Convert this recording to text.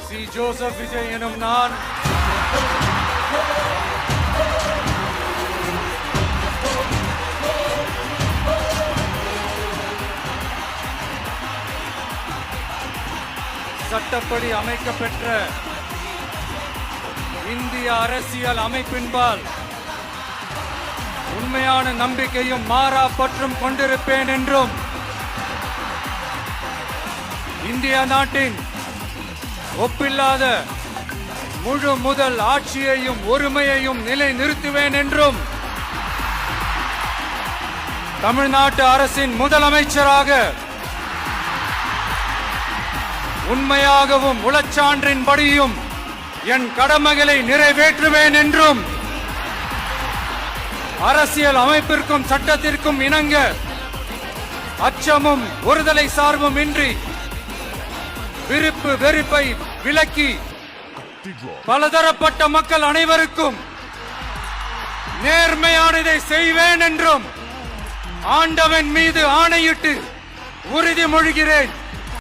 C. Joseph Vijay எனும் நான் சட்டப்படி அமைக்கப்பெற்ற இந்திய அரசியல் அமைப்பின்பால் உண்மையான நம்பிக்கையும் மாறா பற்றும் கொண்டிருப்பேன் என்றும் இந்திய நாட்டின் ஒப்பில்லாத முழு முதல் ஆட்சியையும் ஒருமையையும் நிலை நிறுத்துவேன் என்றும் தமிழ்நாட்டு அரசின் முதலமைச்சராக உண்மையாகவும் உளச்சான்றின்படியும் என் கடமைகளை நிறைவேற்றுவேன் என்றும் அரசியல் அமைப்பிற்கும் சட்டத்திற்கும் இணங்க அச்சமும் ஒருதலை சார்பும் இன்றி விருப்பு வெறுப்பை விலக்கி பலதரப்பட்ட மக்கள் அனைவருக்கும் நேர்மையானதை செய்வேன் என்றும் ஆண்டவன் மீது ஆணையிட்டு உறுதிமொழிகிறேன்.